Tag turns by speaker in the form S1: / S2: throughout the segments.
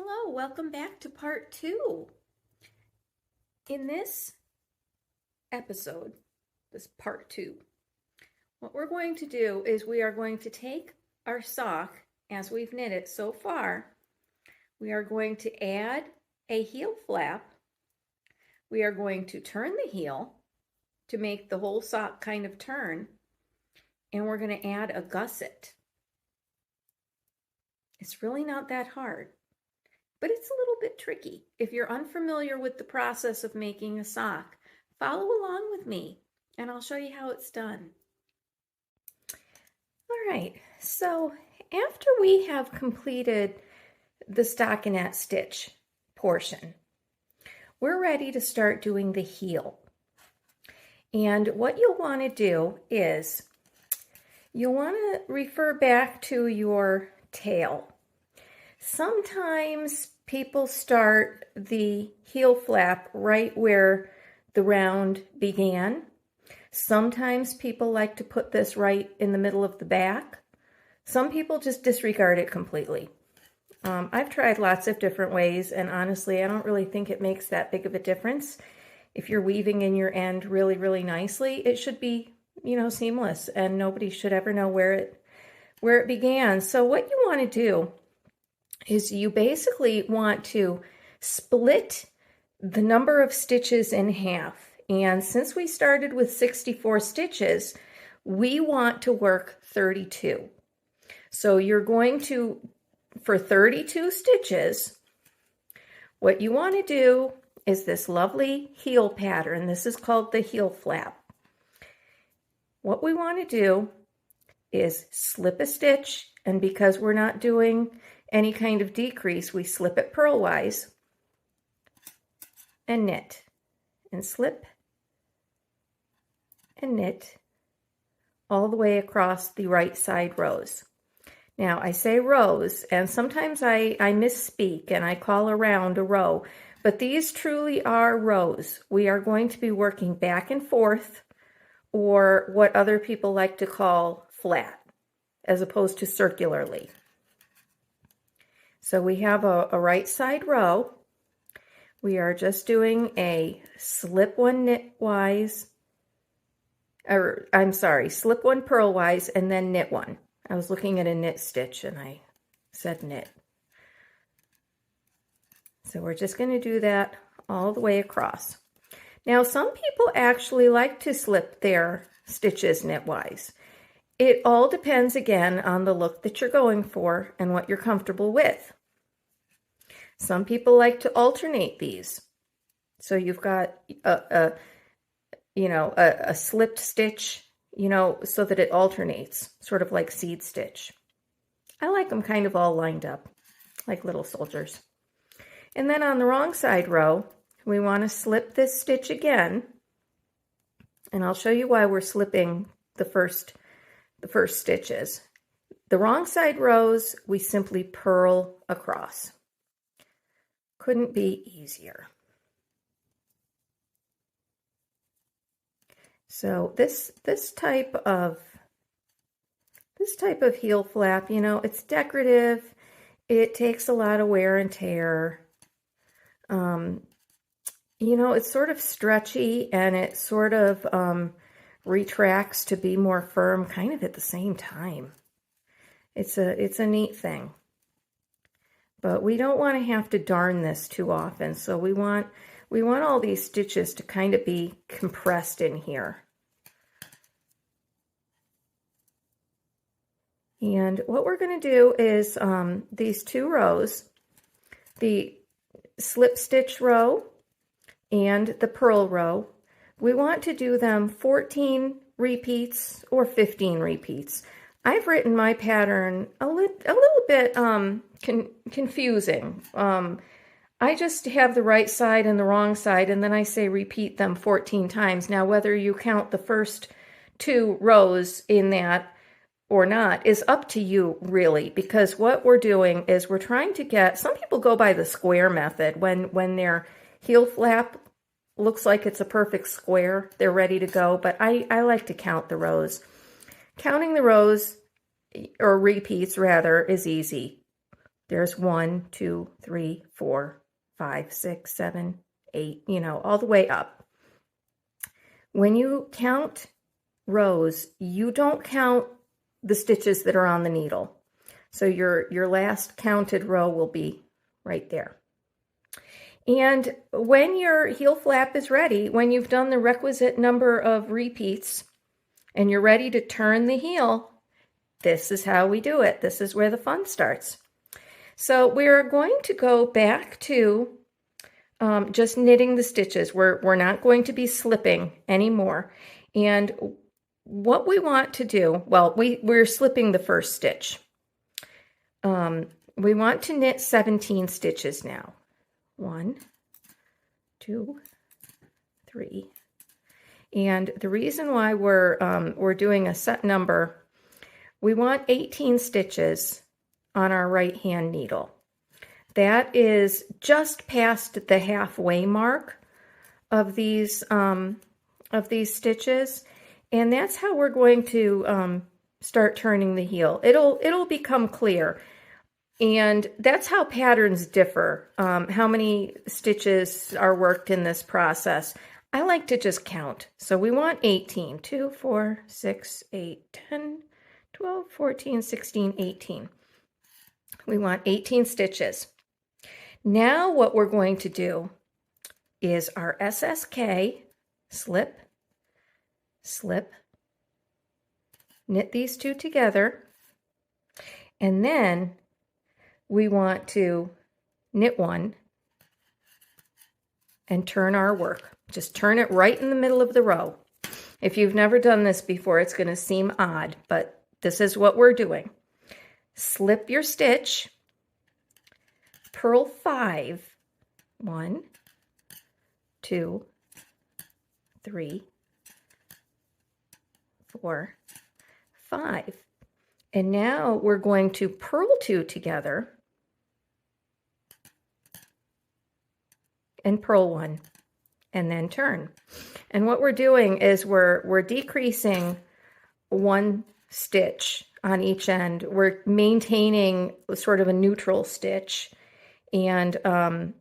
S1: Hello, welcome back to part 2. In this episode, this part 2, what we're going to do is we are going to take our sock as we've knit it so far. We are going to add a heel flap. We are going to turn the heel to make the whole sock kind of turn. And we're going to add a gusset. It's really not that hard, but it's a little bit tricky. If you're unfamiliar with the process of making a sock, follow along with me and I'll show you how it's done. All right, so after we have completed the stockinette stitch portion, we're ready to start doing the heel. And what you'll want to do is you'll want to refer back to your tail. Sometimes people start the heel flap right where the round began. Sometimes people like to put this right in the middle of the back. Some people just disregard it completely. I've tried lots of different ways, and honestly, I don't really think it makes that big of a difference. If you're weaving in your end really, really nicely, it should be, seamless, and nobody should ever know where it began. So what you want to do is you basically want to split the number of stitches in half. And since we started with 64 stitches, we want to work 32. So you're going to, for 32 stitches, what you want to do is this lovely heel pattern. This is called the heel flap. What we want to do is slip a stitch, and because we're not doing any kind of decrease, we slip it purlwise and knit, and slip and knit all the way across the right side rows. Now I say rows, and sometimes I misspeak and I call around a row, but these truly are rows. We are going to be working back and forth, or what other people like to call flat, as opposed to circularly. So we have a right side row. We are just doing a slip one knitwise, slip one purlwise and then knit one. I was looking at a knit stitch and I said knit. So we're just going to do that all the way across. Now some people actually like to slip their stitches knitwise. It all depends again on the look that you're going for and what you're comfortable with. Some people like to alternate these. So you've got a slipped stitch, so that it alternates, sort of like seed stitch. I like them kind of all lined up, like little soldiers. And then on the wrong side row, we want to slip this stitch again. And I'll show you why we're slipping the first stitches. The wrong side rows, we simply purl across. Couldn't be easier. So this type of heel flap, it's decorative. It takes a lot of wear and tear. It's sort of stretchy, and it sort of retracts to be more firm kind of at the same time. It's a neat thing. But we don't want to have to darn this too often. So we want all these stitches to kind of be compressed in here. And what we're going to do is these two rows, the slip stitch row and the purl row, we want to do them 14 repeats or 15 repeats. I've written my pattern a little bit confusing. I just have the right side and the wrong side, and then I say repeat them 14 times. Now, whether you count the first 2 rows in that or not is up to you, really, because what we're doing is we're trying to get, some people go by the square method. When their heel flap looks like it's a perfect square, they're ready to go, but I like to count the rows. Counting the rows, or repeats rather, is easy. There's 1, 2, 3, 4, 5, 6, 7, 8, all the way up. When you count rows, you don't count the stitches that are on the needle. So your last counted row will be right there. And when your heel flap is ready, when you've done the requisite number of repeats and you're ready to turn the heel, this is how we do it. This is where the fun starts. So we're going to go back to just knitting the stitches. We're not going to be slipping anymore. And what we want to do, well, we're slipping the first stitch. We want to knit 17 stitches now. 1, 2, 3. And the reason why we're doing a set number, we want 18 stitches on our right hand needle. That is just past the halfway mark of these stitches, and that's how we're going to start turning the heel. It'll become clear. And that's how patterns differ, how many stitches are worked in this process. I like to just count. So we want 18, 2, 4, 6, 8, 10, 12, 14, 16, 18. We want 18 stitches. Now what we're going to do is our SSK, slip, slip, knit these two together, and then we want to knit one and turn our work. Just turn it right in the middle of the row. If you've never done this before, it's going to seem odd, but this is what we're doing. Slip your stitch, purl 5, 1, 2, 3, 4, 5. And now we're going to purl 2 together and purl 1 and then turn. And what we're doing is we're decreasing 1 stitch on each end. We're maintaining sort of a neutral stitch, and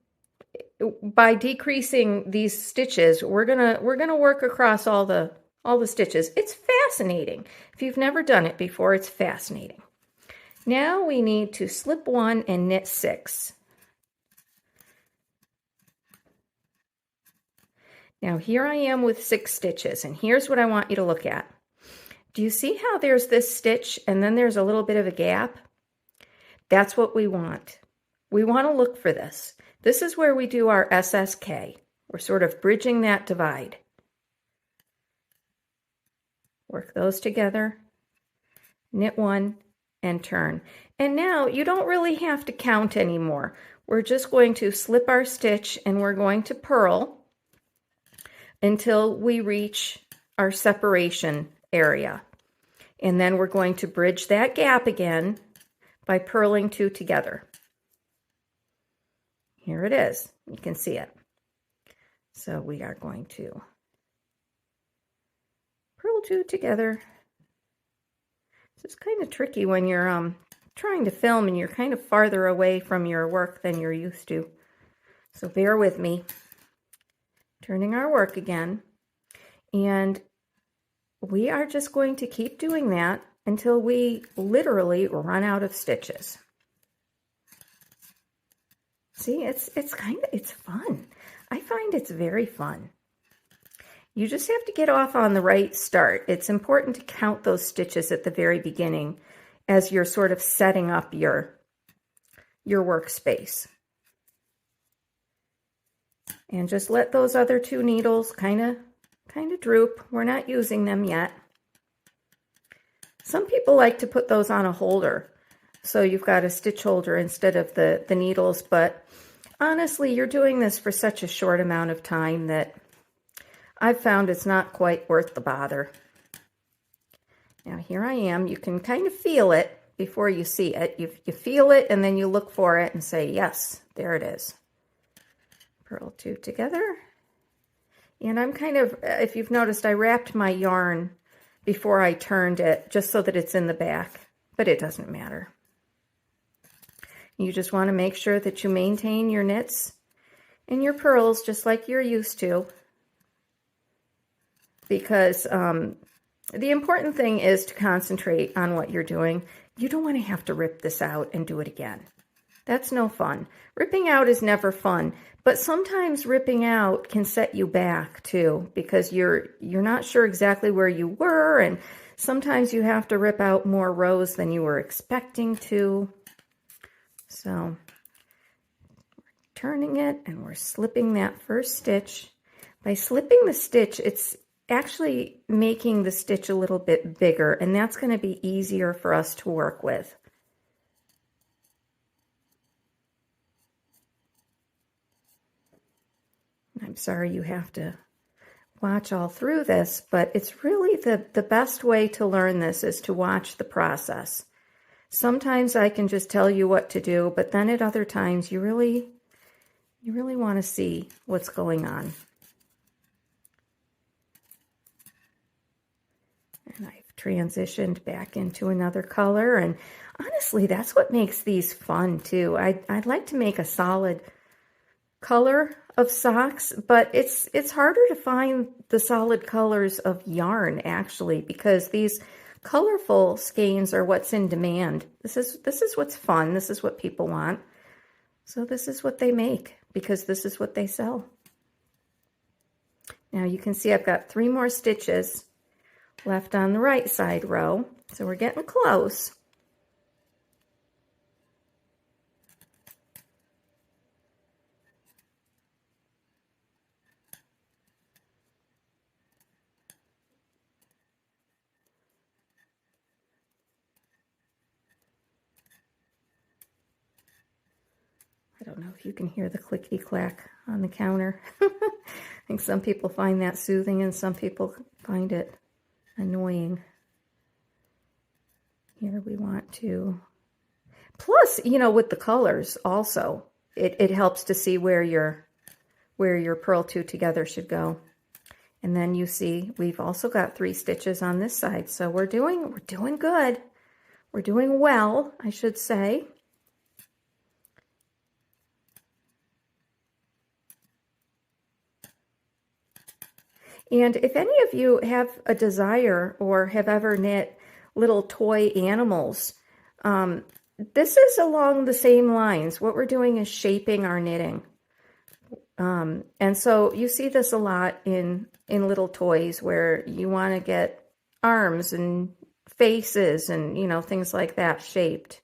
S1: by decreasing these stitches, we're gonna work across all the stitches. It's fascinating. If you've never done it before, it's fascinating. Now we need to slip 1 and knit 6. Now here I am with 6 stitches, and here's what I want you to look at. Do you see how there's this stitch and then there's a little bit of a gap? That's what we want. We want to look for this. This is where we do our SSK. We're sort of bridging that divide. Work those together, knit 1, and turn. And now you don't really have to count anymore. We're just going to slip our stitch and we're going to purl until we reach our separation area. And then we're going to bridge that gap again by purling 2 together. Here it is. You can see it. So we are going to purl 2 together. This is kind of tricky when you're trying to film and you're kind of farther away from your work than you're used to. So bear with me. Turning our work again. And we are just going to keep doing that until we literally run out of stitches. See, it's fun. I find it's very fun. You just have to get off on the right start. It's important to count those stitches at the very beginning as you're sort of setting up your workspace. And just let those other 2 needles kind of droop. We're not using them yet. Some people like to put those on a holder, so you've got a stitch holder instead of the needles, but honestly, you're doing this for such a short amount of time that I've found it's not quite worth the bother. Now here I am. You can kind of feel it before you see it. You feel it and then you look for it and say, yes, there it is. Purl 2 together. And I'm kind of, if you've noticed, I wrapped my yarn before I turned it just so that it's in the back, but it doesn't matter. You just want to make sure that you maintain your knits and your purls just like you're used to, because the important thing is to concentrate on what you're doing. You don't want to have to rip this out and do it again. That's no fun. Ripping out is never fun, but sometimes ripping out can set you back too, because you're not sure exactly where you were, and sometimes you have to rip out more rows than you were expecting to. So turning it, and we're slipping that first stitch. By slipping the stitch, it's actually making the stitch a little bit bigger, and that's going to be easier for us to work with. I'm sorry you have to watch all through this, but it's really the best way to learn this is to watch the process. Sometimes I can just tell you what to do, but then at other times you really want to see what's going on. And I've transitioned back into another color, and honestly, that's what makes these fun too. I'd like to make a solid color of socks, but it's harder to find the solid colors of yarn actually, because these colorful skeins are what's in demand. This is what's fun. This is what people want. So this is what they make, because this is what they sell. Now you can see I've got 3 more stitches left on the right side row, so we're getting close. I don't know if you can hear the clickety-clack on the counter. I think some people find that soothing and some people find it annoying. Here we want to, plus, you know, with the colors also, it helps to see where your purl two together should go. And then you see we've also got 3 stitches on this side, so we're doing good. We're doing well, I should say. And if any of you have a desire or have ever knit little toy animals, this is along the same lines. What we're doing is shaping our knitting. And so you see this a lot in little toys where you want to get arms and faces and, you know, things like that shaped.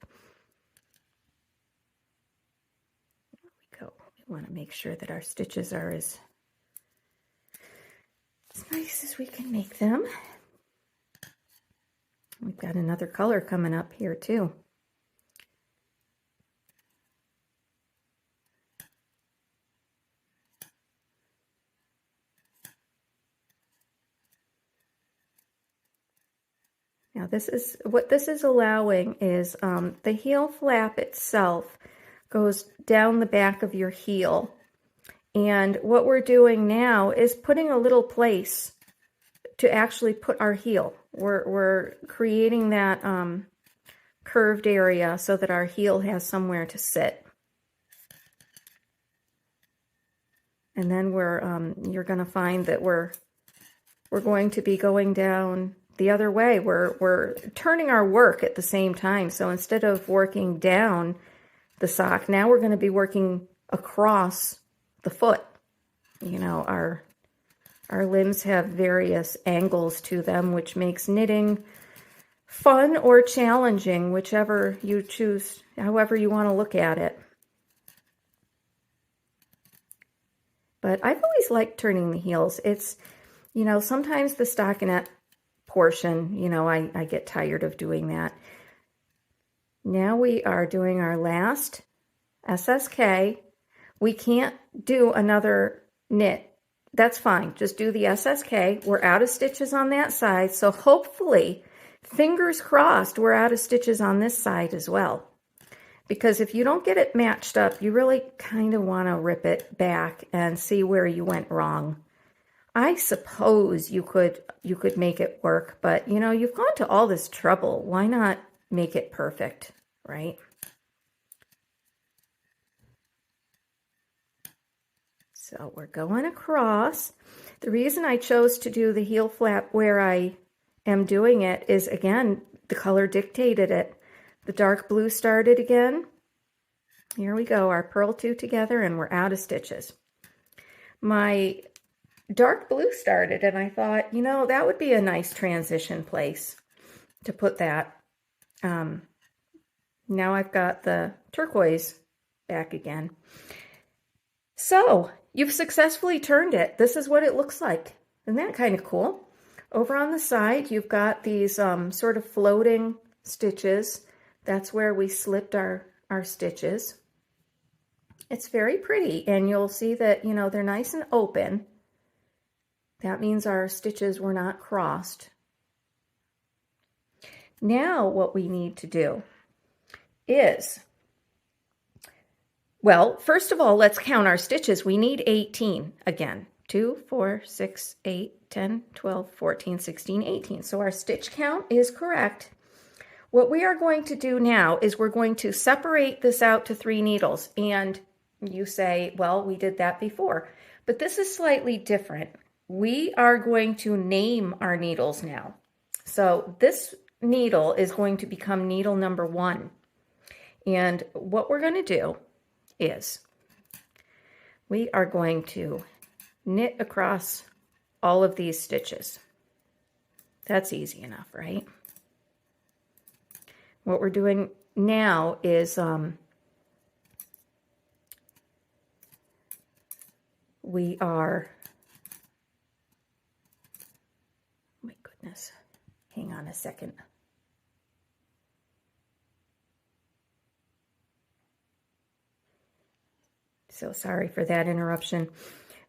S1: There we go. We want to make sure that our stitches are as nice as we can make them. We've got another color coming up here too. Now this is what this is allowing is the heel flap itself goes down the back of your heel. And what we're doing now is putting a little place to actually put our heel. We're creating that curved area so that our heel has somewhere to sit. And then you're going to find that we're going to be going down the other way. We're turning our work at the same time. So instead of working down the sock, now we're going to be working across the foot. You know, our limbs have various angles to them, which makes knitting fun or challenging, whichever you choose, however you want to look at it. But I've always liked turning the heels. It's, you know, sometimes the stockinette portion, you know, I get tired of doing that. Now we are doing our last SSK. We can't do another knit. That's fine. Just do the SSK. We're out of stitches on that side. So hopefully, fingers crossed, we're out of stitches on this side as well. Because if you don't get it matched up, you really kind of want to rip it back and see where you went wrong. I suppose you could make it work, but you know, you've gone to all this trouble. Why not make it perfect, right? So we're going across. The reason I chose to do the heel flap where I am doing it is, again, the color dictated it. The dark blue started again. Here we go, our purl 2 together, and we're out of stitches. My dark blue started, and I thought, you know, that would be a nice transition place to put that. Now I've got the turquoise back again. So you've successfully turned it. This is what it looks like. Isn't that kind of cool? Over on the side, you've got these sort of floating stitches. That's where we slipped our stitches. It's very pretty, and you'll see that, you know, they're nice and open. That means our stitches were not crossed. Now what we need to do is, well, first of all, let's count our stitches. We need 18 again. 2, 4, 6, 8, 10, 12, 14, 16, 18. So our stitch count is correct. What we are going to do now is we're going to separate this out to 3 needles. And you say, well, we did that before. But this is slightly different. We are going to name our needles now. So this needle is going to become needle number 1. And what we're going to do is we are going to knit across all of these stitches. That's easy enough, right? What we're doing now is we are, my goodness, hang on a second. So sorry for that interruption.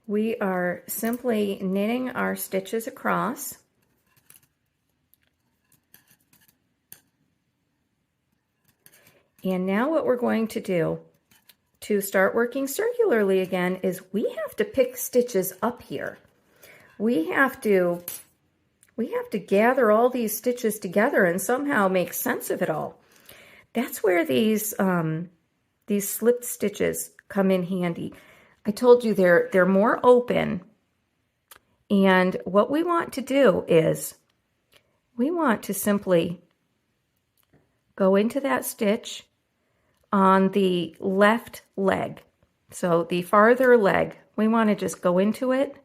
S1: We are simply knitting our stitches across. And now what we're going to do to start working circularly again is we have to pick stitches up here. We have to gather all these stitches together and somehow make sense of it all. That's where these slipped stitches come in handy. I told you they're more open, and what we want to do is we want to simply go into that stitch on the left leg. So the farther leg, we want to just go into it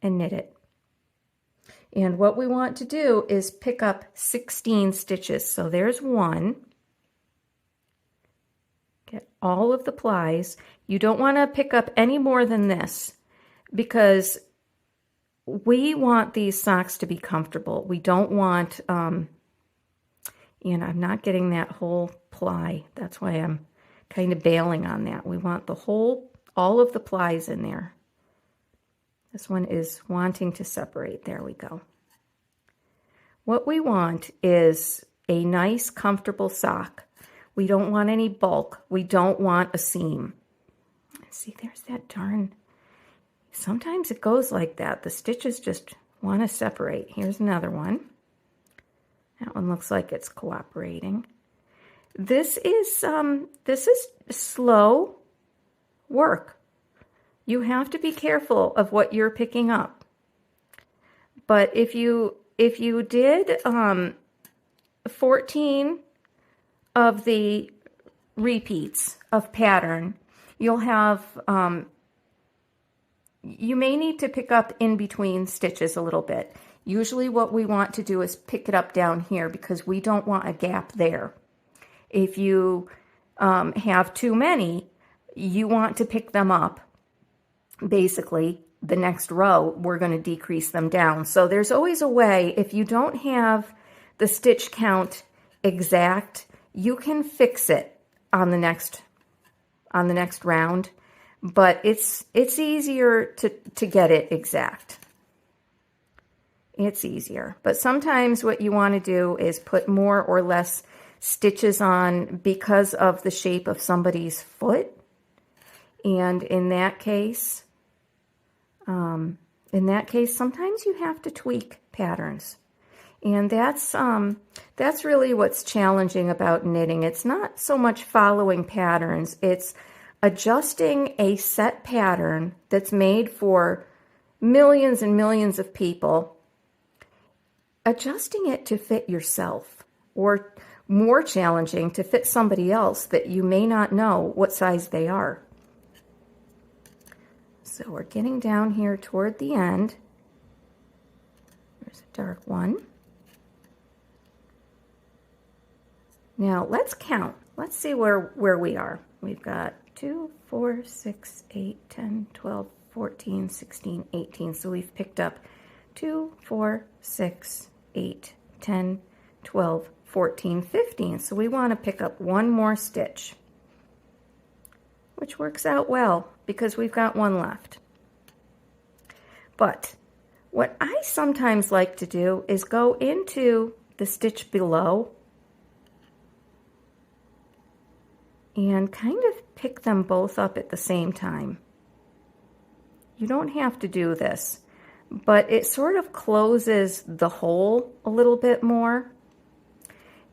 S1: and knit it. And what we want to do is pick up 16 stitches. So there's 1. Get all of the plies. You don't want to pick up any more than this because we want these socks to be comfortable. We don't want, and I'm not getting that whole ply. That's why I'm kind of bailing on that. We want the whole, all of the plies in there. This one is wanting to separate. There we go. What we want is a nice, comfortable sock. We don't want any bulk. We don't want a seam. See, there's that darn... Sometimes it goes like that. The stitches just want to separate. Here's another one. That one looks like it's cooperating. This is slow work. You have to be careful of what you're picking up. But if you did 14 of the repeats of pattern, you'll have, you may need to pick up in between stitches a little bit. Usually what we want to do is pick it up down here because we don't want a gap there. If you have too many, you want to pick them up. Basically, the next row, we're going to decrease them down. So there's always a way, if you don't have the stitch count exact, you can fix it on the next round, but it's easier to get it exact. It's easier, but sometimes what you want to do is put more or less stitches on because of the shape of somebody's foot, and in that case, sometimes you have to tweak patterns. And that's really what's challenging about knitting. It's not so much following patterns, it's adjusting a set pattern that's made for millions and millions of people, adjusting it to fit yourself, or more challenging, to fit somebody else that you may not know what size they are. So we're getting down here toward the end. There's a dark one. Now let's count. Let's see where we are. We've got 2, 4, 6, 8, 10, 12, 14, 16, 18. So we've picked up 2, 4, 6, 8, 10, 12, 14, 15. So we want to pick up one more stitch, which works out well because we've got one left. But what I sometimes like to do is go into the stitch below and kind of pick them both up at the same time. You don't have to do this, but it sort of closes the hole a little bit more.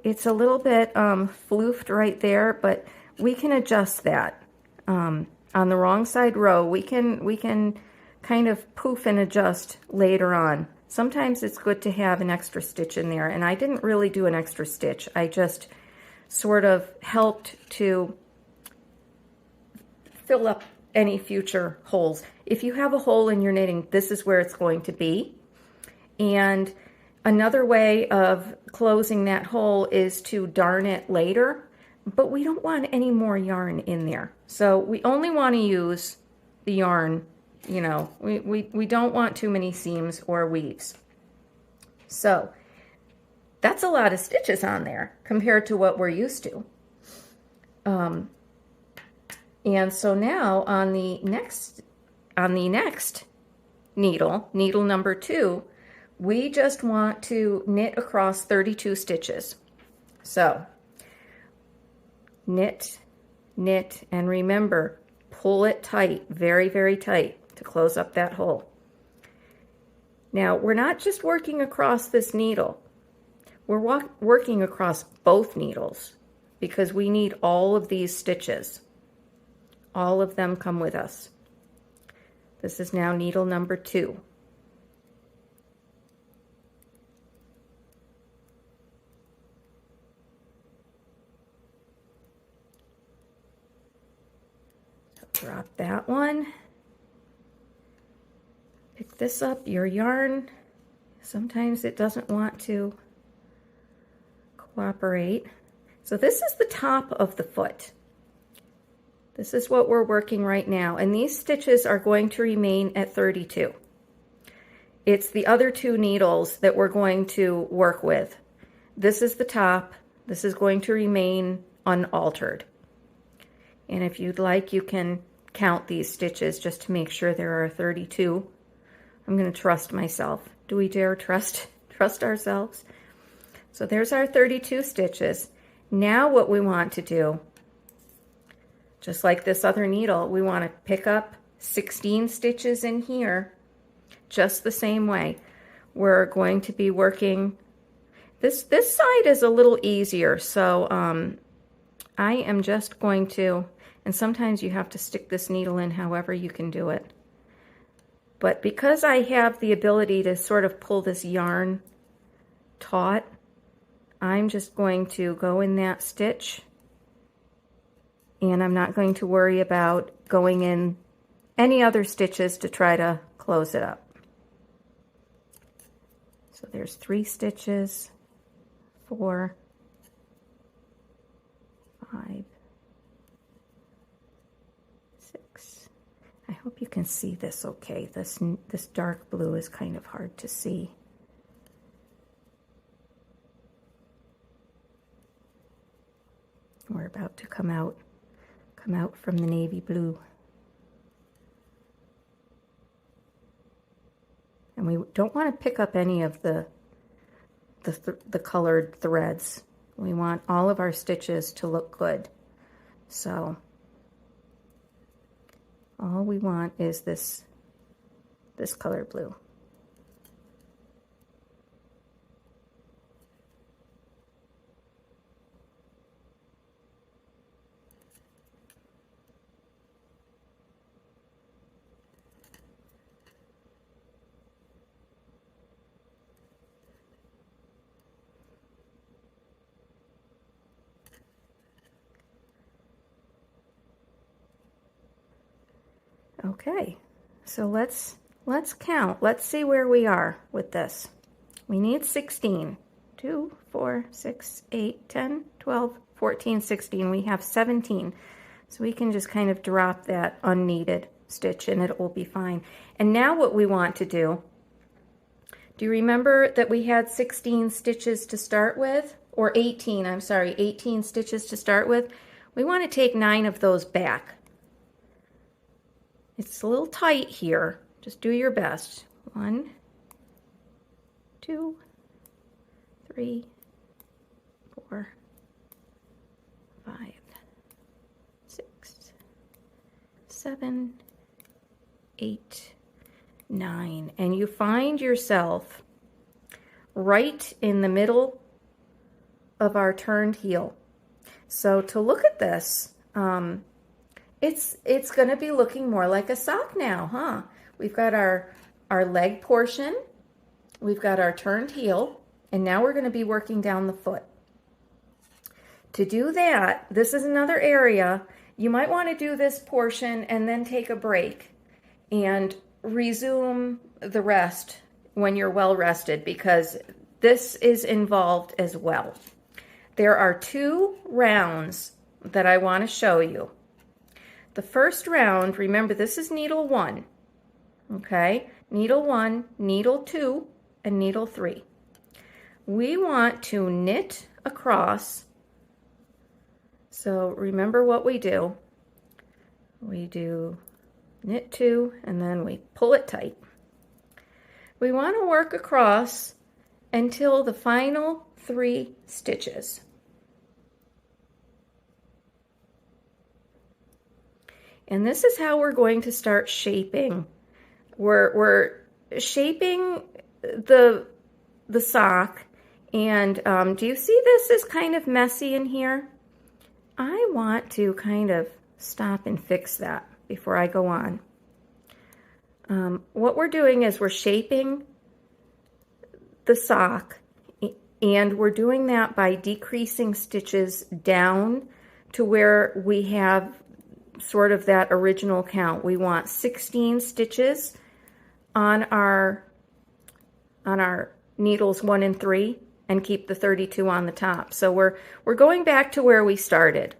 S1: It's a little bit floofed right there, but we can adjust that. On the wrong side row, we can kind of poof and adjust later on. Sometimes it's good to have an extra stitch in there, and I didn't really do an extra stitch. I just sort of helped to fill up any future holes. If you have a hole in your knitting, this is where it's going to be. And another way of closing that hole is to darn it later, but we don't want any more yarn in there. So we only want to use the yarn, you know, we don't want too many seams or weaves. So that's a lot of stitches on there compared to what we're used to. And so now on the next needle number 2, we just want to knit across 32 stitches. So knit, knit, and remember, pull it tight, very, very tight to close up that hole. Now, we're not just working across this needle. We're working across both needles because we need all of these stitches. All of them come with us. This is now needle number 2. So drop that one. Pick this up, your yarn. Sometimes it doesn't want to cooperate. So this is the top of the foot. This is what we're working right now, and these stitches are going to remain at 32. It's the other 2 needles that we're going to work with. This is the top. This is going to remain unaltered. And if you'd like, you can count these stitches just to make sure there are 32. I'm going to trust myself. Do we dare trust ourselves? So there's our 32 stitches. Now what we want to do, just like this other needle, we want to pick up 16 stitches in here, just the same way. We're going to be working, this side is a little easier, so I am just going to, and sometimes you have to stick this needle in however you can do it. But because I have the ability to sort of pull this yarn taut, I'm just going to go in that stitch, and I'm not going to worry about going in any other stitches to try to close it up. So there's 3 stitches, 4, 5, 6. I hope you can see this okay. This dark blue is kind of hard to see. We're about to come out from the navy blue. And we don't want to pick up any of the colored threads. We want all of our stitches to look good. So all we want is this color blue. Okay, so let's count. Let's see where we are with this. We need 16. 2, 4, 6, 8, 10, 12, 14, 16. We have 17. So we can just kind of drop that unneeded stitch and it will be fine. And now what we want to do you remember that we had 16 stitches to start with? Or 18, I'm sorry, 18 stitches to start with. We want to take 9 of those back. It's a little tight here. Just do your best. 1, 2, 3, 4, 5, 6, 7, 8, 9. And you find yourself right in the middle of our turned heel. So to look at this, it's going to be looking more like a sock now, huh? We've got our leg portion, we've got our turned heel, and now we're going to be working down the foot. To do that, this is another area. You might want to do this portion and then take a break and resume the rest when you're well rested, because this is involved as well. There are 2 rounds that I want to show you. The first round, remember this is needle 1, okay? Needle 1, needle 2, and needle 3. We want to knit across. So remember what we do. We do knit 2 and then we pull it tight. We want to work across until the final 3 stitches. And this is how we're going to start shaping. We're shaping the sock, and do you see this is kind of messy in here? I want to kind of stop and fix that before I go on. What we're doing is we're shaping the sock, and we're doing that by decreasing stitches down to where we have sort of that original count. We want 16 stitches on our needles 1 and 3 and keep the 32 on the top. So we're going back to where we started.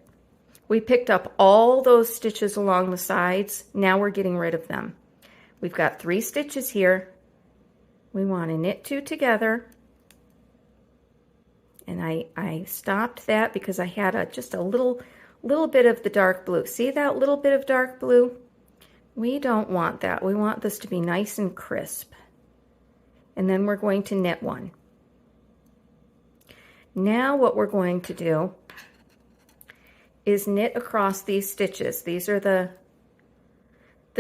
S1: We picked up all those stitches along the sides. Now we're getting rid of them. We've got 3 stitches here. We want to knit 2 together. And I stopped that because I had just a little bit of the dark blue. See that little bit of dark blue? We don't want that. We want this to be nice and crisp. And then we're going to knit 1. Now what we're going to do is knit across these stitches. These are the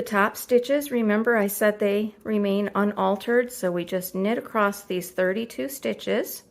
S1: top stitches. Remember I said they remain unaltered, so we just knit across these 32 stitches.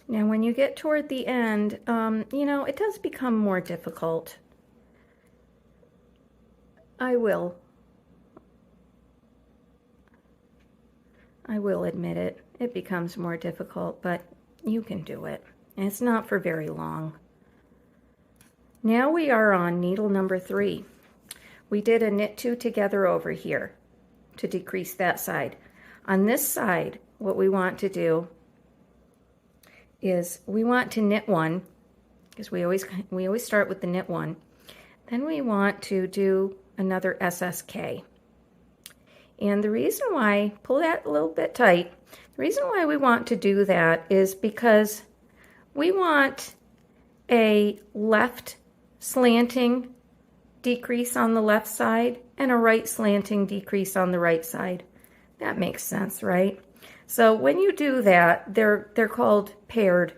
S1: Now when you get toward the end, you know, it does become more difficult. I will admit it. It becomes more difficult, but you can do it. And it's not for very long. Now we are on needle number 3. We did a knit 2 together over here to decrease that side. On this side, what we want to do is we want to knit 1, because we always start with the knit 1. Then we want to do another SSK. And the reason why, pull that a little bit tight, the reason why we want to do that is because we want a left slanting decrease on the left side and a right slanting decrease on the right side. That makes sense, right? So when you do that, they're called paired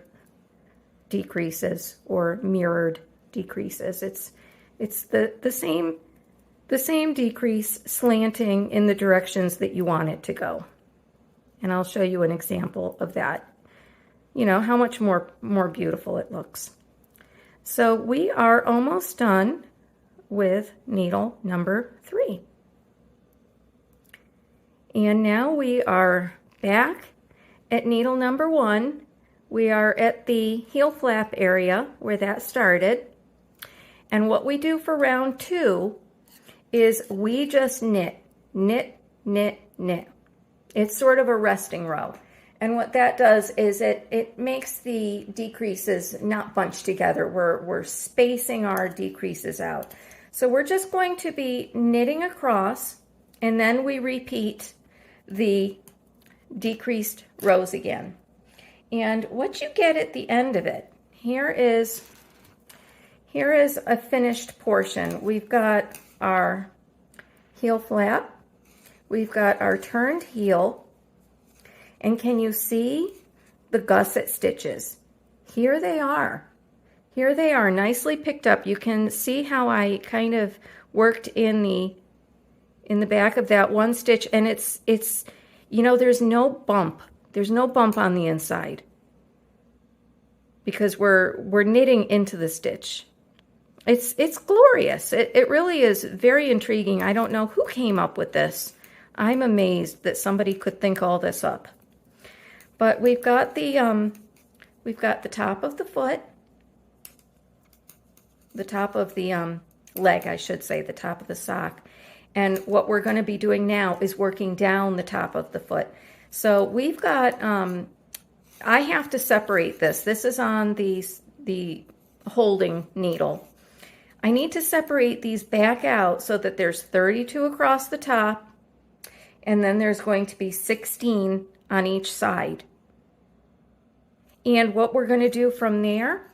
S1: decreases or mirrored decreases. It's the same decrease slanting in the directions that you want it to go. And I'll show you an example of that. You know, how much more beautiful it looks. So we are almost done with needle number 3. And now we are back at needle number 1. We are at the heel flap area where that started. And what we do for round 2 is we just knit, knit, knit, knit. It's sort of a resting row. And what that does is it makes the decreases not bunched together. We're spacing our decreases out. So we're just going to be knitting across, and then we repeat the decreased rows again. And what you get at the end of it, here is a finished portion. We've got our heel flap, we've got our turned heel, and can you see the gusset stitches? Here they are. Here they are, nicely picked up. You can see how I kind of worked in the back of that one stitch, and it's you know, there's no bump. There's no bump on the inside because we're knitting into the stitch. It's glorious. It really is very intriguing. I don't know who came up with this. I'm amazed that somebody could think all this up. But we've got the top of the foot, the top of the leg, I should say, the top of the sock. And what we're going to be doing now is working down the top of the foot. So we've got, I have to separate this. This is on the holding needle. I need to separate these back out so that there's 32 across the top, and then there's going to be 16 on each side. And what we're going to do from there,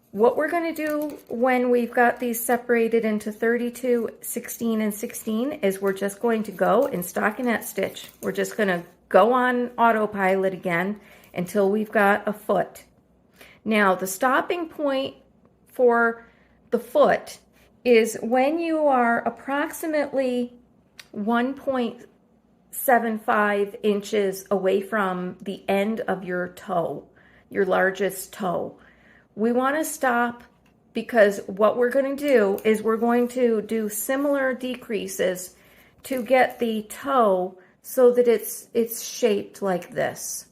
S1: what we're going to do when we've got these separated into 32, 16, and 16 is we're just going to go in stockinette stitch. We're just going to go on autopilot again until we've got a foot. Now, the stopping point for the foot is when you are approximately 1.75 inches away from the end of your toe, your largest toe. We want to stop because what we're going to do is we're going to do similar decreases to get the toe so that it's shaped like this.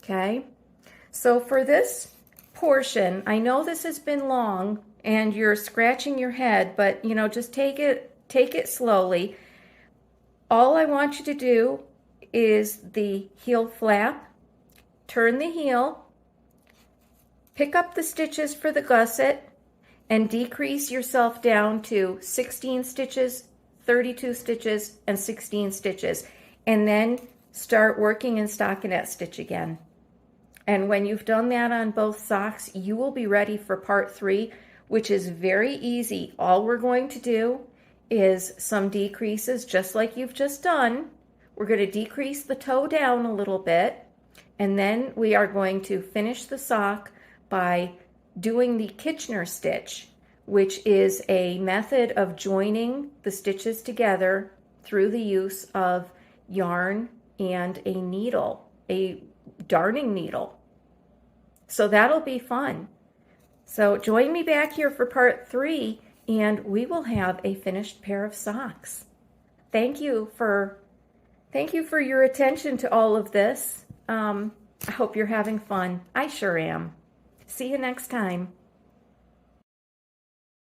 S1: Okay? So for this portion, I know this has been long and you're scratching your head, but you know, just take it slowly. All I want you to do is the heel flap, turn the heel, pick up the stitches for the gusset, and decrease yourself down to 16 stitches, 32 stitches, and 16 stitches. And then start working in stockinette stitch again. And when you've done that on both socks, you will be ready for part 3, which is very easy. All we're going to do is some decreases just like you've just done. We're going to decrease the toe down a little bit, and then we are going to finish the sock by doing the Kitchener stitch, which is a method of joining the stitches together through the use of yarn and a needle, a darning needle. So that'll be fun. So join me back here for part 3, and we will have a finished pair of socks. Thank you for your attention to all of this. I hope you're having fun. I sure am. See you next time.